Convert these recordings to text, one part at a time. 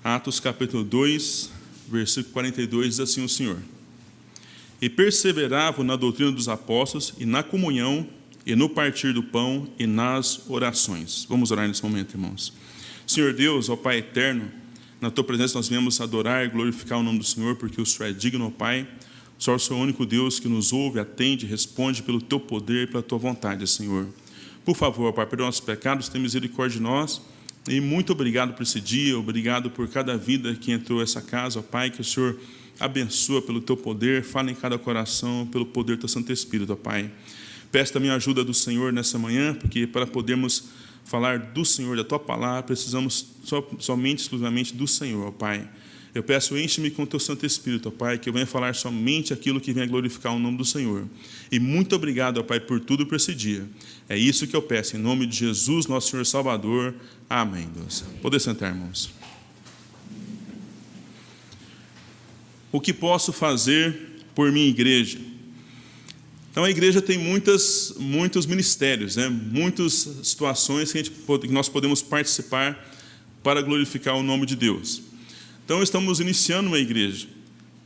Atos capítulo 2, versículo 42, diz assim o Senhor: E perseveravam na doutrina dos apóstolos, e na comunhão, e no partir do pão, e nas orações. Vamos orar nesse momento, irmãos. Senhor Deus, ó Pai eterno, na Tua presença nós viemos adorar e glorificar o nome do Senhor, porque o Senhor é digno, ó Pai. Só o Senhor é o único Deus que nos ouve, atende, responde pelo Teu poder e pela Tua vontade, Senhor. Por favor, ó Pai, perdoa nossos pecados, tenha misericórdia de nós. E muito obrigado por esse dia, obrigado por cada vida que entrou nessa casa, ó Pai, que o Senhor abençoa pelo Teu poder, fala em cada coração, pelo poder do Teu Santo Espírito, ó Pai. Peço também a ajuda do Senhor nessa manhã, porque para podermos falar do Senhor, da Tua palavra, precisamos somente, exclusivamente do Senhor, ó Pai. Eu peço, enche-me com o Teu Santo Espírito, ó Pai, que eu venha falar somente aquilo que venha glorificar o nome do Senhor. E muito obrigado, ó Pai, por tudo por esse dia. É isso que eu peço, em nome de Jesus, nosso Senhor Salvador. Amém, Deus. Poder sentar, irmãos. O que posso fazer por minha igreja? Então, a igreja tem muitos ministérios, né? Muitas situações que nós podemos participar para glorificar o nome de Deus. Então, estamos iniciando uma igreja.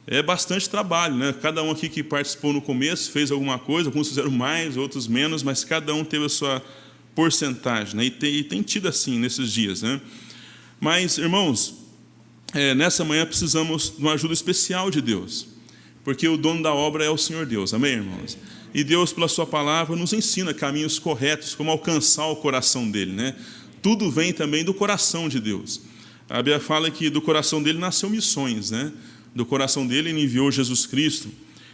É bastante trabalho, né? Cada um aqui que participou no começo fez alguma coisa, alguns fizeram mais, outros menos, mas cada um teve a sua porcentagem, né? E tem tido assim nesses dias, né? Mas, irmãos, nessa manhã precisamos de uma ajuda especial de Deus, porque o dono da obra é o Senhor Deus, amém, irmãos? E Deus, pela sua palavra, nos ensina caminhos corretos, como alcançar o coração dele, né? Tudo vem também do coração de Deus. A Bíblia fala que do coração dele nasceu missões, né? Do coração dele ele enviou Jesus Cristo.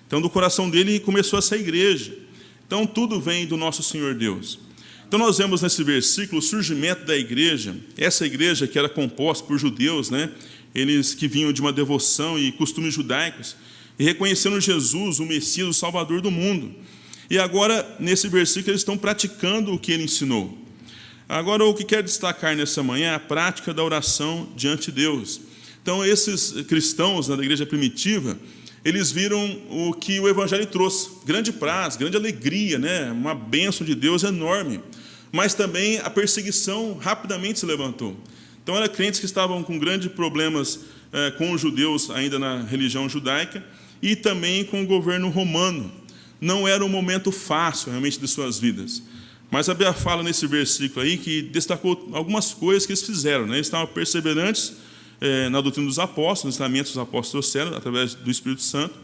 Então, do coração dele começou essa igreja. Então, tudo vem do nosso Senhor Deus. Então, nós vemos nesse versículo o surgimento da igreja. Essa igreja que era composta por judeus, né? Eles que vinham de uma devoção e costumes judaicos, e reconhecendo Jesus, o Messias, o Salvador do mundo. E agora, nesse versículo, eles estão praticando o que ele ensinou. Agora, o que quero destacar nessa manhã é a prática da oração diante de Deus. Então, esses cristãos da igreja primitiva, eles viram o que o Evangelho trouxe. Grande paz, grande alegria, né? Uma bênção de Deus enorme. Mas também a perseguição rapidamente se levantou. Então, eram crentes que estavam com grandes problemas com os judeus ainda na religião judaica e também com o governo romano. Não era um momento fácil, realmente, de suas vidas. Mas a Bíblia fala nesse versículo aí que destacou algumas coisas que eles fizeram, né? Eles estavam perseverantes na doutrina dos apóstolos, nos ensinamentos dos apóstolos trouxeram, através do Espírito Santo,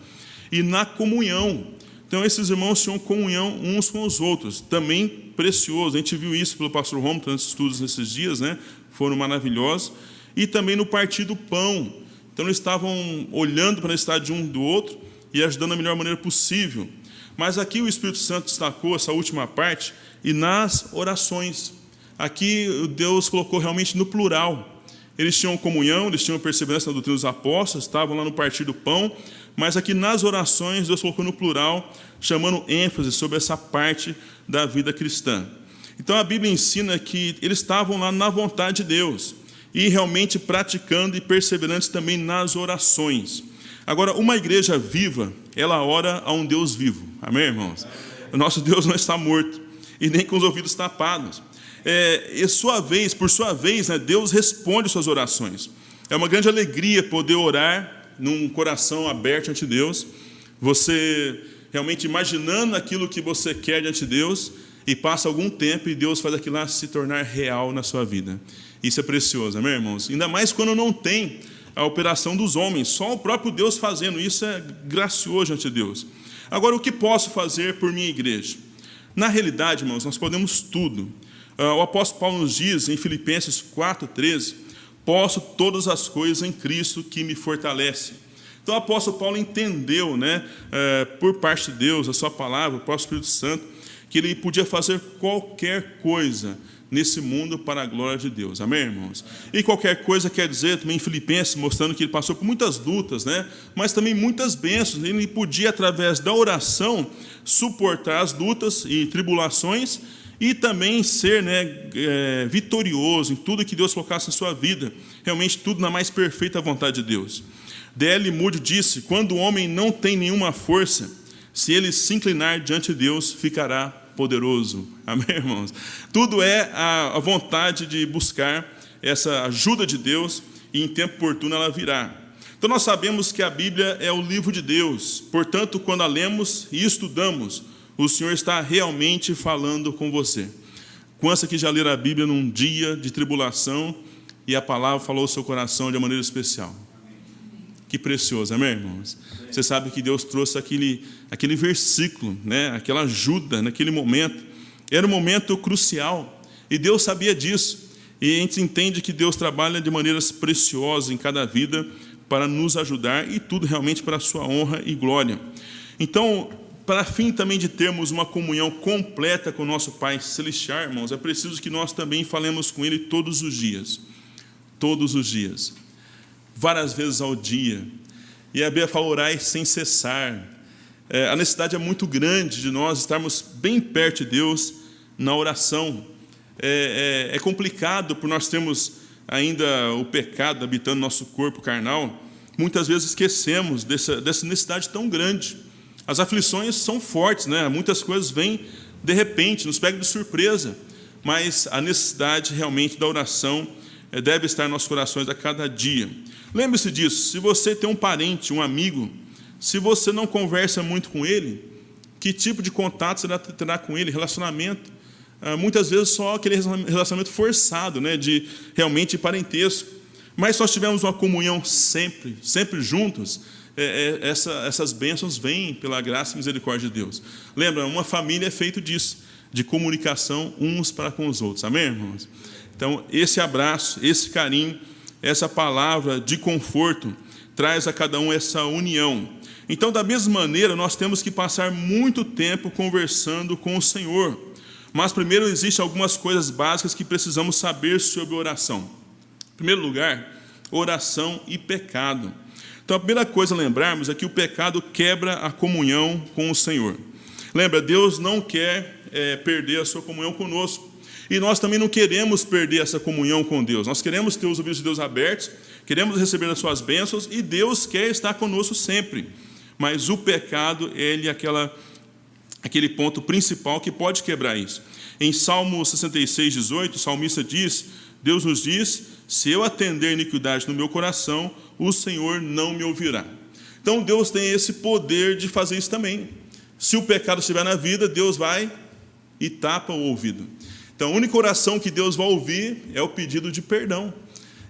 e na comunhão. Então, esses irmãos tinham comunhão uns com os outros, também precioso. A gente viu isso pelo pastor Romo, tantos estudos nesses dias, né? Foram maravilhosos. E também no partir do pão. Então, eles estavam olhando para a necessidade de um do outro e ajudando da melhor maneira possível. Mas aqui o Espírito Santo destacou essa última parte, e nas orações. Aqui Deus colocou realmente no plural. Eles tinham comunhão, eles tinham perseverança na doutrina dos apóstolos, estavam lá no partir do pão, mas aqui nas orações Deus colocou no plural, chamando ênfase sobre essa parte da vida cristã. Então a Bíblia ensina que eles estavam lá na vontade de Deus, e realmente praticando e perseverantes também nas orações. Agora, uma igreja viva, ela ora a um Deus vivo. Amém, irmãos? O nosso Deus não está morto, e nem com os ouvidos tapados. Por sua vez, né, Deus responde suas orações. É uma grande alegria poder orar num coração aberto ante Deus, você realmente imaginando aquilo que você quer diante de Deus, e passa algum tempo e Deus faz aquilo lá se tornar real na sua vida. Isso é precioso, amém, irmãos? Ainda mais quando não tem a operação dos homens, só o próprio Deus fazendo isso é gracioso diante de Deus. Agora, o que posso fazer por minha igreja? Na realidade, irmãos, nós podemos tudo. O apóstolo Paulo nos diz, em Filipenses 4,13, posso todas as coisas em Cristo que me fortalece. Então, o apóstolo Paulo entendeu, né, por parte de Deus, a sua palavra, o próprio Espírito Santo, que ele podia fazer qualquer coisa nesse mundo para a glória de Deus. Amém, irmãos? E qualquer coisa quer dizer também em Filipenses, mostrando que ele passou por muitas lutas, né? Mas também muitas bênçãos. Ele podia, através da oração, suportar as lutas e tribulações e também ser, né, vitorioso em tudo que Deus colocasse em sua vida. Realmente tudo na mais perfeita vontade de Deus. D.L. Moody disse, quando o homem não tem nenhuma força, se ele se inclinar diante de Deus, ficará poderoso. Amém, irmãos? Tudo é a vontade de buscar essa ajuda de Deus e em tempo oportuno ela virá. Então nós sabemos que a Bíblia é o livro de Deus, portanto, quando a lemos e estudamos, o Senhor está realmente falando com você. Quantos aqui já leram a Bíblia num dia de tribulação e a palavra falou ao seu coração de uma maneira especial? Que precioso, amém, irmãos? Você sabe que Deus trouxe aquele versículo, né? Aquela ajuda naquele momento. Era um momento crucial e Deus sabia disso. E a gente entende que Deus trabalha de maneiras preciosas em cada vida para nos ajudar e tudo realmente para a sua honra e glória. Então, para fim também de termos uma comunhão completa com o nosso Pai Celestial, irmãos, é preciso que nós também falemos com Ele todos os dias. Todos os dias. Várias vezes ao dia. E a Bíblia fala: orai sem cessar. A necessidade é muito grande de nós estarmos bem perto de Deus na oração. É complicado por nós termos ainda o pecado habitando no nosso corpo carnal. Muitas vezes esquecemos dessa necessidade tão grande. As aflições são fortes, né? Muitas coisas vêm de repente, nos pegam de surpresa. Mas a necessidade realmente da oração deve estar em nossos corações a cada dia. Lembre-se disso: se você tem um parente, um amigo, se você não conversa muito com ele, que tipo de contato você terá com ele? Relacionamento. Muitas vezes só aquele relacionamento forçado, né, de realmente parentesco. Mas se nós tivermos uma comunhão sempre juntos, essas bênçãos vêm pela graça e misericórdia de Deus. Lembra, uma família é feita disso, de comunicação uns para com os outros. Amém, irmãos? Então, esse abraço, esse carinho, essa palavra de conforto traz a cada um essa união. Então, da mesma maneira, nós temos que passar muito tempo conversando com o Senhor. Mas primeiro existem algumas coisas básicas que precisamos saber sobre oração. Em primeiro lugar, oração e pecado. Então, a primeira coisa a lembrarmos é que o pecado quebra a comunhão com o Senhor. Lembra, Deus não quer perder a sua comunhão conosco. E nós também não queremos perder essa comunhão com Deus. Nós queremos ter os ouvidos de Deus abertos, queremos receber as suas bênçãos, e Deus quer estar conosco sempre. Mas o pecado, ele é aquele ponto principal que pode quebrar isso. Em Salmo 66:18, o salmista diz: Deus nos diz: se eu atender iniquidade no meu coração, o Senhor não me ouvirá. Então Deus tem esse poder de fazer isso também. Se o pecado estiver na vida, Deus vai e tapa o ouvido. Então, a única oração que Deus vai ouvir é o pedido de perdão.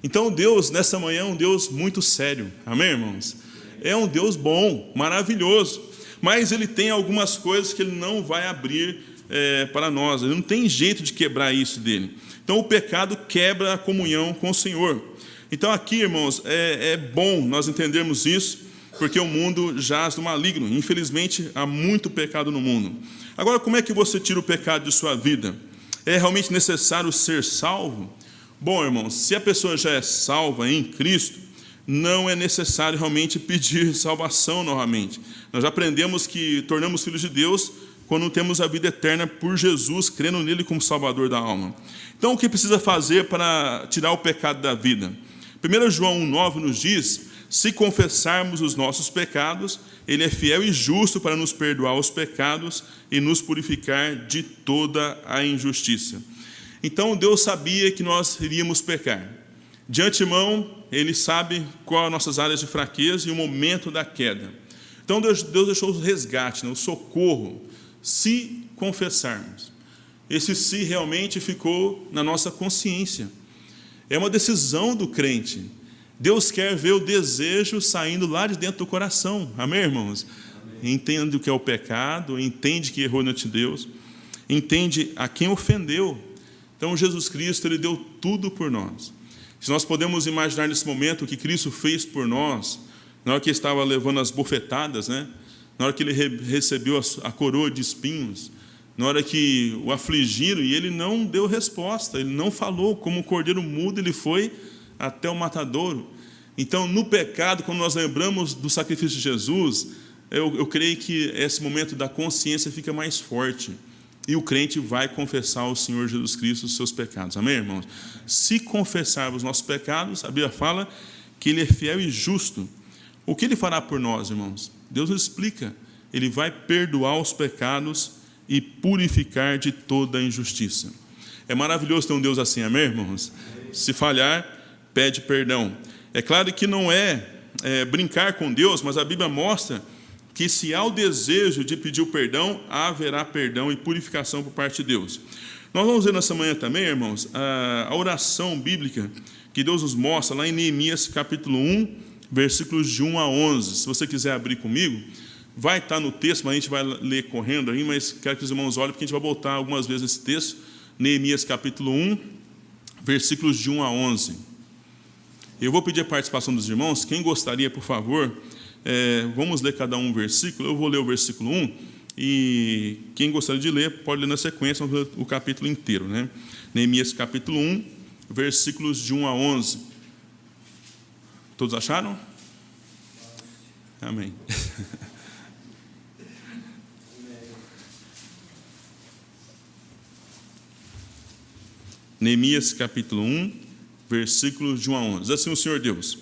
Então, Deus, nessa manhã, é um Deus muito sério. Amém, irmãos? É um Deus bom, maravilhoso. Mas Ele tem algumas coisas que Ele não vai abrir para nós. Ele não tem jeito de quebrar isso dele. Então, o pecado quebra a comunhão com o Senhor. Então, aqui, irmãos, é bom nós entendermos isso, porque o mundo jaz no maligno. Infelizmente, há muito pecado no mundo. Agora, como é que você tira o pecado de sua vida? É realmente necessário ser salvo? Bom, irmãos, se a pessoa já é salva em Cristo, não é necessário realmente pedir salvação novamente. Nós já aprendemos que tornamos filhos de Deus quando temos a vida eterna por Jesus, crendo nele como Salvador da alma. Então, o que precisa fazer para tirar o pecado da vida? 1 João 1,9 nos diz: se confessarmos os nossos pecados, Ele é fiel e justo para nos perdoar os pecados e nos purificar de toda a injustiça. Então, Deus sabia que nós iríamos pecar. De antemão, Ele sabe quais as nossas áreas de fraqueza e o momento da queda. Então, Deus deixou o resgate, o socorro, se confessarmos. Esse se realmente ficou na nossa consciência. É uma decisão do crente. Deus quer ver o desejo saindo lá de dentro do coração. Amém, irmãos? Amém. Entende o que é o pecado, entende que errou diante de Deus, entende a quem ofendeu. Então, Jesus Cristo, Ele deu tudo por nós. Se nós podemos imaginar nesse momento o que Cristo fez por nós, na hora que Ele estava levando as bofetadas, né? Na hora que Ele recebeu a coroa de espinhos, na hora que o afligiram e Ele não deu resposta, Ele não falou, como o cordeiro mudo, Ele foi até o matadouro. Então, no pecado, quando nós lembramos do sacrifício de Jesus, eu creio que esse momento da consciência fica mais forte. E o crente vai confessar ao Senhor Jesus Cristo os seus pecados. Amém, irmãos? Se confessarmos os nossos pecados, a Bíblia fala que Ele é fiel e justo. O que Ele fará por nós, irmãos? Deus nos explica. Ele vai perdoar os pecados e purificar de toda a injustiça. É maravilhoso ter um Deus assim, amém, irmãos? Se falhar, pede perdão. É claro que não é brincar com Deus, mas a Bíblia mostra que se há o desejo de pedir o perdão, haverá perdão e purificação por parte de Deus. Nós vamos ver nessa manhã também, irmãos, a oração bíblica que Deus nos mostra lá em Neemias capítulo 1, versículos de 1 a 11. Se você quiser abrir comigo, vai estar no texto, mas a gente vai ler correndo aí, mas quero que os irmãos olhem, porque a gente vai voltar algumas vezes nesse texto. Neemias capítulo 1, versículos de 1 a 11. Eu vou pedir a participação dos irmãos. Quem gostaria, por favor, vamos ler cada um versículo. Eu vou ler o versículo 1, e quem gostaria de ler, pode ler na sequência o capítulo inteiro, né? Neemias capítulo 1, versículos de 1 a 11. Todos acharam? Amém. Neemias capítulo 1, versículos de 1 a 11. Diz assim o Senhor Deus: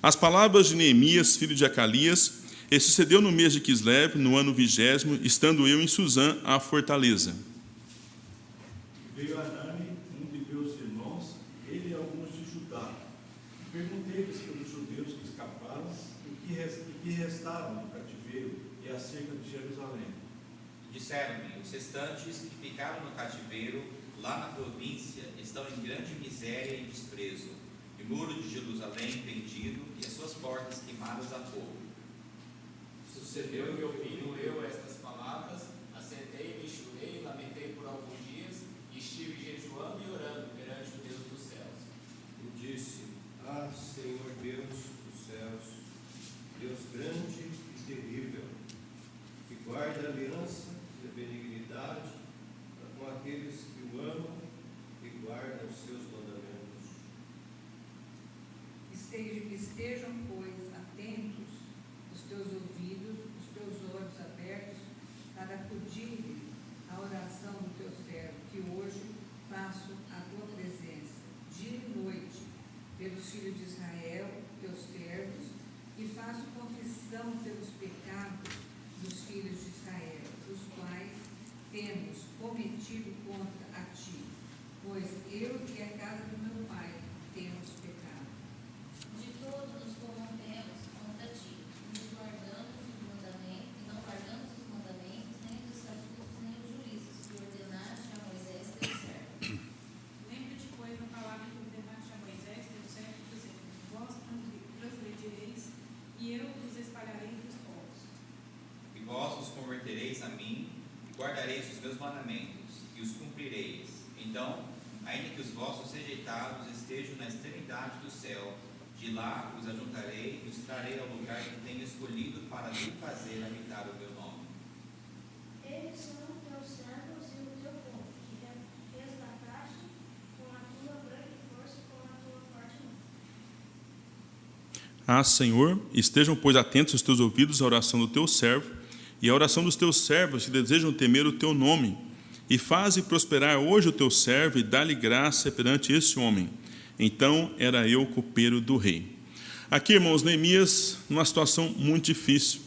as palavras de Neemias, filho de Acalias, e sucedeu no mês de Quisleve, no ano 20º, estando eu em Suzã, a fortaleza. Veio Anani, um de meus irmãos, ele e alguns de Judá. Perguntei-lhes pelos judeus que escaparam e que restaram no cativeiro e acerca de Jerusalém. Disseram-me: os restantes que ficaram no cativeiro, lá na província, estão em grande miséria e desprezo, e o muro de Jerusalém pendido e as suas portas queimadas a fogo. Sucedeu que, ouvindo eu estas palavras, assentei-me, chorei e lamentei por alguns dias, e estive jejuando e orando perante o Deus dos céus. E disse: ah, Senhor Deus dos céus, Deus grande e terrível, que guarda a aliança e a benignidade com aqueles que o amam e guardam os seus mandamentos. Estejam, pois, atentos os teus ouvidos, os teus olhos abertos, para acudir à oração do teu servo, que hoje faço à tua presença, dia e noite, pelos filhos de Israel, teus servos, e faço confissão pelos pecados dos filhos de Israel, os quais temos cometido contra a ti, pois eu e a casa do meu pai temos pecado. De todo nos corrompemos contra ti, não guardamos os mandamentos, nem os estatutos, nem os juízos que ordenaste a Moisés teu servo. Lembra-te, pois, da palavra que ordenaste a Moisés teu servo, dizendo: vós transgredireis, e eu vos espalharei entre os povos. E vós vos convertereis a mim, e guardareis os meus mandamentos, e os cumprireis. Então, ainda que os vossos rejeitados estejam na extremidade do céu, de lá os ajuntarei e os trarei ao lugar que tenho escolhido para lhe fazer habitar o meu nome. Eles são teus servos e o teu povo, que resgataste com a tua grande força e com a tua forte mão. Ah, Senhor, estejam, pois, atentos os teus ouvidos à oração do teu servo e à oração dos teus servos que desejam temer o teu nome, e faze prosperar hoje o teu servo e dá-lhe graça perante esse homem. Então era eu copeiro do rei. Aqui, irmãos, Neemias, numa situação muito difícil.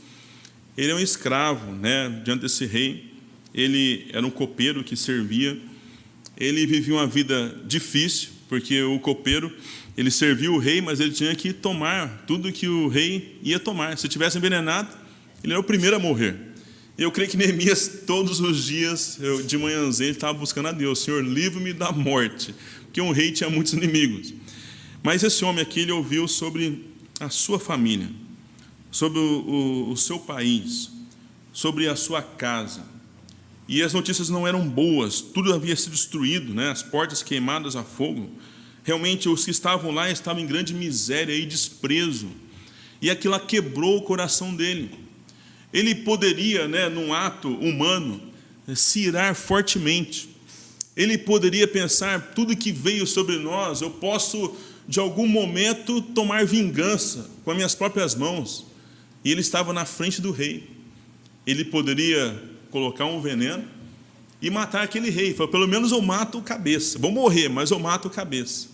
Ele é um escravo, né, diante desse rei. Ele era um copeiro que servia. Ele vivia uma vida difícil, porque o copeiro, ele servia o rei, mas ele tinha que tomar tudo que o rei ia tomar. Se tivesse envenenado, ele era o primeiro a morrer. Eu creio que Neemias, todos os dias, de manhãzinha, ele estava buscando a Deus: Senhor, livre-me da morte, porque um rei tinha muitos inimigos. Mas esse homem aqui, ele ouviu sobre a sua família, sobre o seu país, sobre a sua casa. E as notícias não eram boas, tudo havia sido destruído, né? As portas queimadas a fogo. Realmente, os que estavam lá estavam em grande miséria e desprezo. E aquilo quebrou o coração dele. Ele poderia, né, num ato humano, se irar fortemente. Ele poderia pensar: tudo que veio sobre nós, eu posso, de algum momento, tomar vingança com as minhas próprias mãos. E ele estava na frente do rei. Ele poderia colocar um veneno e matar aquele rei. Falou: pelo menos eu mato o cabeça. Vou morrer, mas eu mato o cabeça.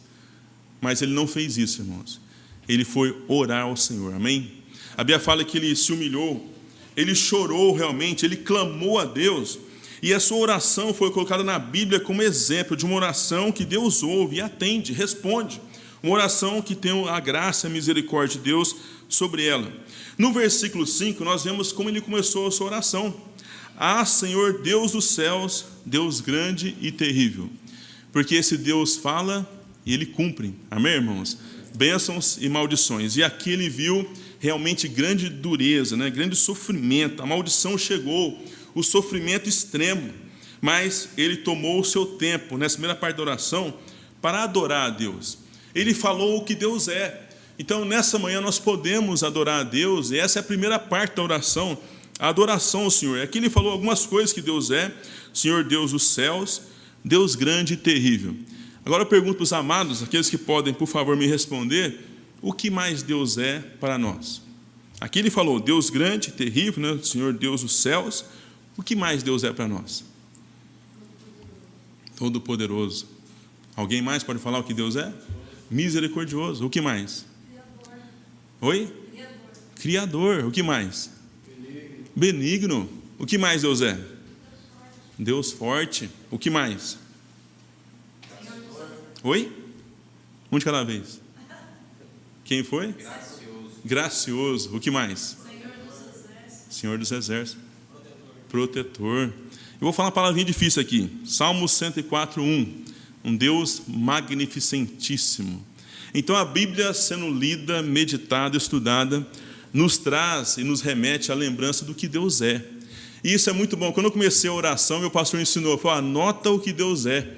Mas ele não fez isso, irmãos. Ele foi orar ao Senhor, amém? A Bíblia fala que ele se humilhou, ele chorou realmente, ele clamou a Deus. E a sua oração foi colocada na Bíblia como exemplo de uma oração que Deus ouve e atende, responde. Uma oração que tem a graça e a misericórdia de Deus sobre ela. No versículo 5, nós vemos como ele começou a sua oração. Ah, Senhor, Deus dos céus, Deus grande e terrível. Porque esse Deus fala e ele cumpre. Amém, irmãos? Bênçãos e maldições. E aqui ele viu realmente grande dureza, né? Grande sofrimento. A maldição chegou, o sofrimento extremo. Mas ele tomou o seu tempo, nessa primeira parte da oração, para adorar a Deus. Ele falou o que Deus é. Então, nessa manhã, nós podemos adorar a Deus, e essa é a primeira parte da oração, a adoração ao Senhor. Aqui ele falou algumas coisas que Deus é: Senhor Deus dos céus, Deus grande e terrível. Agora eu pergunto para os amados, aqueles que podem, por favor, me responder, o que mais Deus é para nós? Aqui ele falou Deus grande e terrível, né? Senhor Deus dos céus. O que mais Deus é para nós? Todo-poderoso. Alguém mais pode falar o que Deus é? Misericordioso. O que mais? Oi? Criador. O que mais? Benigno. O que mais Deus é? Deus forte. O que mais? Oi? Um de cada vez. Quem foi? Gracioso. O que mais? Senhor dos exércitos. Protetor. Eu vou falar uma palavrinha difícil aqui. Salmo 104:1. Um Deus magnificentíssimo. Então a Bíblia, sendo lida, meditada, estudada, nos traz e nos remete à lembrança do que Deus é. E isso é muito bom. Quando eu comecei a oração, meu pastor ensinou, falou, anota o que Deus é.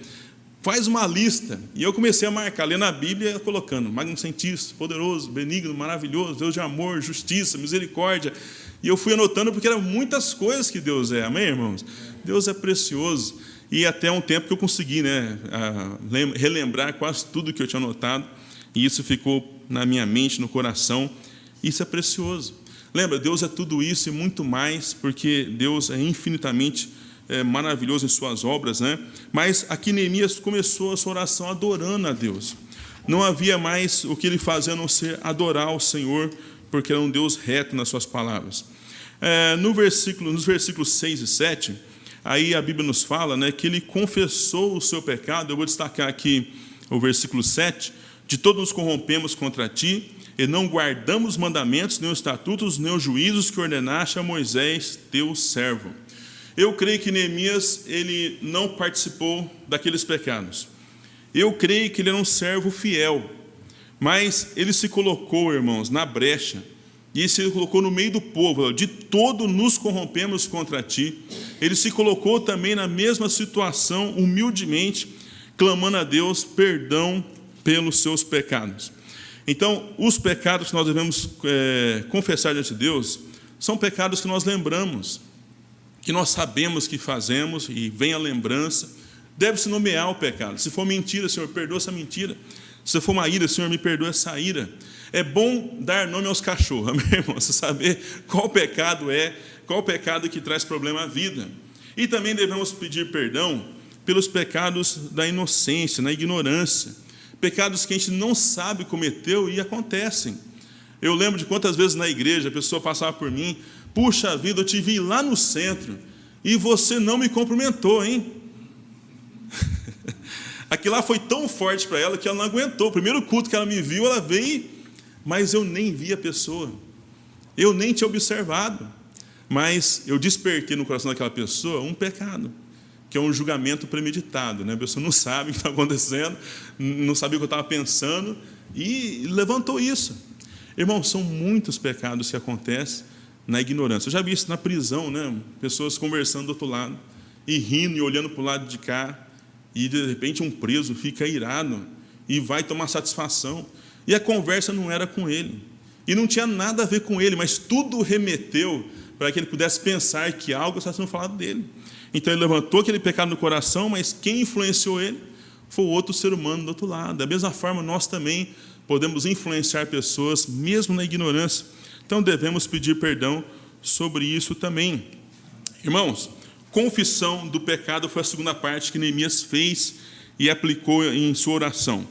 Faz uma lista. E eu comecei a marcar, lendo a Bíblia, colocando magnificentíssimo, poderoso, benigno, maravilhoso, Deus de amor, justiça, misericórdia. E eu fui anotando porque eram muitas coisas que Deus é. Amém, irmãos? Deus é precioso. E até um tempo que eu consegui, né, relembrar quase tudo que eu tinha anotado. E isso ficou na minha mente, no coração. Isso é precioso. Lembra, Deus é tudo isso e muito mais, porque Deus é infinitamente maravilhoso em suas obras, né? Mas aqui Neemias começou a sua oração adorando a Deus. Não havia mais o que ele fazia a não ser adorar ao Senhor, porque era um Deus reto nas suas palavras. Nos versículos 6 e 7, aí a Bíblia nos fala, né, que ele confessou o seu pecado. Eu vou destacar aqui o versículo 7. De todos nos corrompemos contra ti, e não guardamos os mandamentos, nem os estatutos, nem os juízos que ordenaste a Moisés, teu servo. Eu creio que Neemias, ele não participou daqueles pecados. Eu creio que ele era um servo fiel, mas ele se colocou, irmãos, na brecha, e se colocou no meio do povo. De todo nos corrompemos contra ti. Ele se colocou também na mesma situação, humildemente, clamando a Deus perdão pelos seus pecados. Então, os pecados que nós devemos confessar diante de Deus são pecados que nós lembramos, que nós sabemos que fazemos e vem a lembrança. Deve-se nomear o pecado. Se for mentira, Senhor, perdoa essa mentira. Se for uma ira, Senhor, me perdoa essa ira. É bom dar nome aos cachorros, amém, irmão? Você saber qual pecado é, qual pecado que traz problema à vida. E também devemos pedir perdão pelos pecados da inocência, na ignorância. Pecados que a gente não sabe cometeu e acontecem. Eu lembro de quantas vezes na igreja a pessoa passava por mim, puxa vida, eu te vi lá no centro e você não me cumprimentou, hein? Aquilo lá foi tão forte para ela que ela não aguentou. O primeiro culto que ela me viu, ela veio, mas eu nem vi a pessoa. Eu nem tinha observado. Mas eu despertei no coração daquela pessoa um pecado, que é um julgamento premeditado, né? A pessoa não sabe o que está acontecendo, não sabia o que eu estava pensando e levantou isso. Irmão, são muitos pecados que acontecem na ignorância. Eu já vi isso na prisão, né? Pessoas conversando do outro lado e rindo e olhando para o lado de cá, e de repente um preso fica irado e vai tomar satisfação, e a conversa não era com ele, e não tinha nada a ver com ele, mas tudo remeteu para que ele pudesse pensar que algo estava sendo falado dele. Então ele levantou aquele pecado no coração, mas quem influenciou ele foi o outro ser humano do outro lado. Da mesma forma, nós também podemos influenciar pessoas, mesmo na ignorância. Então devemos pedir perdão sobre isso também. Irmãos, confissão do pecado foi a segunda parte que Neemias fez e aplicou em sua oração.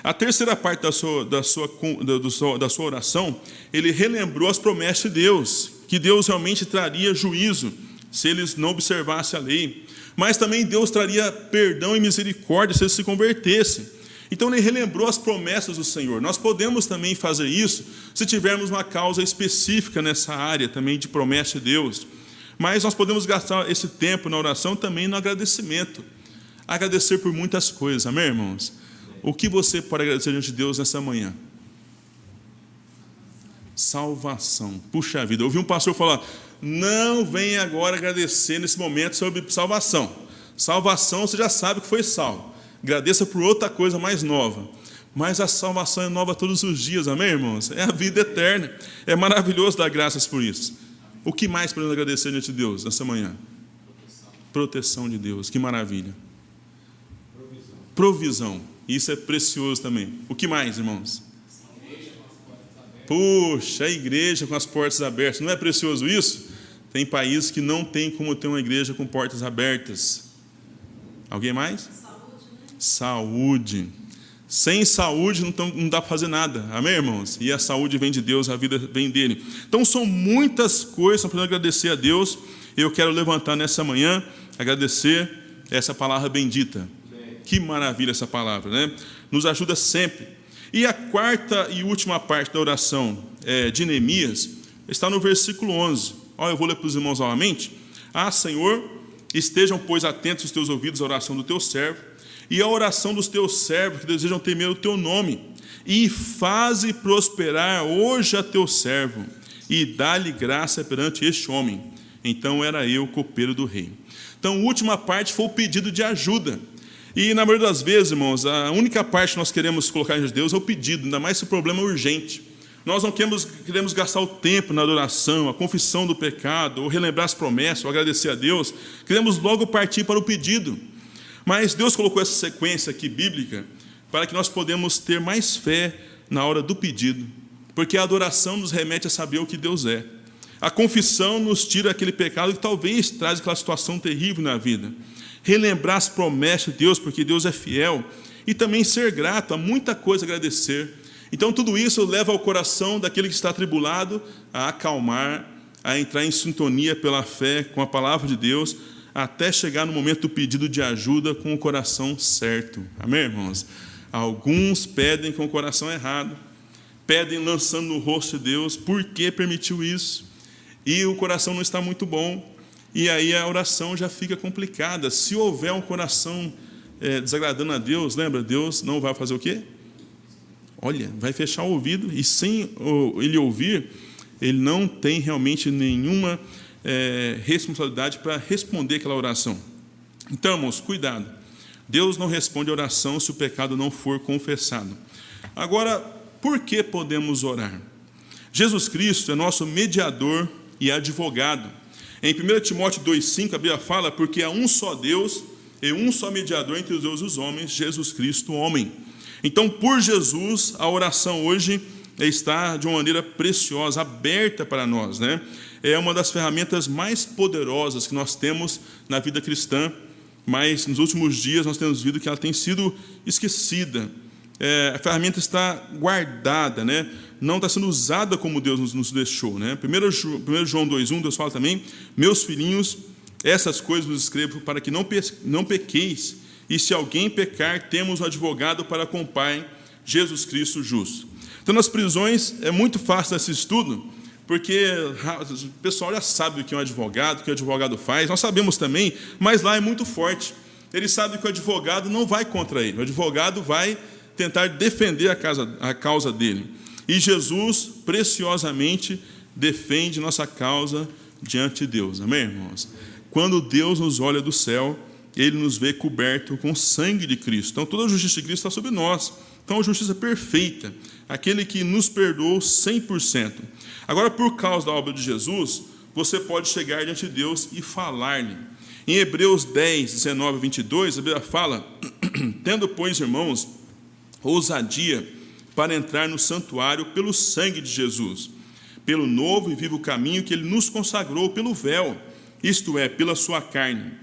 A terceira parte da sua oração, ele relembrou as promessas de Deus, que Deus realmente traria juízo se eles não observassem a lei. Mas também Deus traria perdão e misericórdia se eles se convertessem. Então ele relembrou as promessas do Senhor. Nós podemos também fazer isso se tivermos uma causa específica nessa área também de promessa de Deus. Mas nós podemos gastar esse tempo na oração também no agradecimento. Agradecer por muitas coisas, amém, irmãos? O que você pode agradecer diante de Deus nessa manhã? Salvação. Puxa vida, eu ouvi um pastor falar, não venha agora agradecer nesse momento sobre salvação. Salvação você já sabe que foi salvo. Agradeça por outra coisa mais nova. Mas a salvação é nova todos os dias, amém, irmãos? É a vida eterna. É maravilhoso dar graças por isso. O que mais podemos agradecer diante de Deus nessa manhã? Proteção de Deus, que maravilha. Provisão. Isso é precioso também. O que mais, irmãos? Puxa, a igreja com as portas abertas. Não é precioso isso? Tem países que não tem como ter uma igreja com portas abertas. Alguém mais? Saúde. Sem saúde não dá para fazer nada. Amém, irmãos? E a saúde vem de Deus, a vida vem dele. Então são muitas coisas para agradecer a Deus. Eu quero levantar nessa manhã, agradecer essa palavra bendita. Que maravilha essa palavra, né? Nos ajuda sempre. E a quarta e última parte da oração de Neemias está no versículo 11. Eu vou ler para os irmãos novamente. Senhor, estejam, pois, atentos os teus ouvidos à oração do teu servo e à oração dos teus servos que desejam temer o teu nome, e faze prosperar hoje a teu servo, e dá-lhe graça perante este homem. Então era eu, copeiro do rei. Então, a última parte foi o pedido de ajuda. E, na maioria das vezes, irmãos, a única parte que nós queremos colocar diante de Deus é o pedido, ainda mais se o problema é urgente. Nós não queremos gastar o tempo na adoração, a confissão do pecado, ou relembrar as promessas, ou agradecer a Deus. Queremos logo partir para o pedido. Mas Deus colocou essa sequência aqui bíblica para que nós podemos ter mais fé na hora do pedido, porque a adoração nos remete a saber o que Deus é. A confissão nos tira aquele pecado que talvez traz aquela situação terrível na vida. Relembrar as promessas de Deus, porque Deus é fiel, e também ser grato, há muita coisa a agradecer. Então tudo isso leva ao coração daquele que está atribulado a acalmar, a entrar em sintonia pela fé com a palavra de Deus, até chegar no momento do pedido de ajuda com o coração certo. Amém, irmãos? Alguns pedem com o coração errado, pedem lançando no rosto de Deus, por que permitiu isso? E o coração não está muito bom, e aí a oração já fica complicada. Se houver um coração desagradando a Deus, lembra, Deus não vai fazer o quê? Olha, vai fechar o ouvido, e sem ele ouvir, ele não tem realmente nenhuma responsabilidade para responder aquela oração. Então, irmãos, cuidado. Deus não responde a oração se o pecado não for confessado. Agora, por que podemos orar? Jesus Cristo é nosso mediador e advogado. Em 1 Timóteo 2,5, a Bíblia fala, porque há um só Deus e um só mediador entre os Deus e os homens, Jesus Cristo, homem. Então, por Jesus, a oração hoje está de uma maneira preciosa, aberta para nós, né? É uma das ferramentas mais poderosas que nós temos na vida cristã, mas nos últimos dias nós temos visto que ela tem sido esquecida. A ferramenta está guardada, né? Não está sendo usada como Deus nos deixou, né? 1 João 2,1, Deus fala também, meus filhinhos, essas coisas vos escrevo para que não pequeis, e se alguém pecar, temos um advogado para com o Pai, Jesus Cristo justo. Então, nas prisões, é muito fácil esse estudo, porque o pessoal já sabe o que é um advogado, o que o advogado faz, nós sabemos também, mas lá é muito forte. Ele sabe que o advogado não vai contra ele, o advogado vai tentar defender a causa dele. E Jesus, preciosamente, defende nossa causa diante de Deus. Amém, irmãos? Quando Deus nos olha do céu, Ele nos vê coberto com o sangue de Cristo. Então, toda a justiça de Cristo está sobre nós. Então, a justiça perfeita, aquele que nos perdoou 100%. Agora, por causa da obra de Jesus, você pode chegar diante de Deus e falar-lhe. Em Hebreus 10, 19 e 22, a Bíblia fala, tendo, pois, irmãos, ousadia para entrar no santuário pelo sangue de Jesus, pelo novo e vivo caminho que Ele nos consagrou pelo véu, isto é, pela sua carne,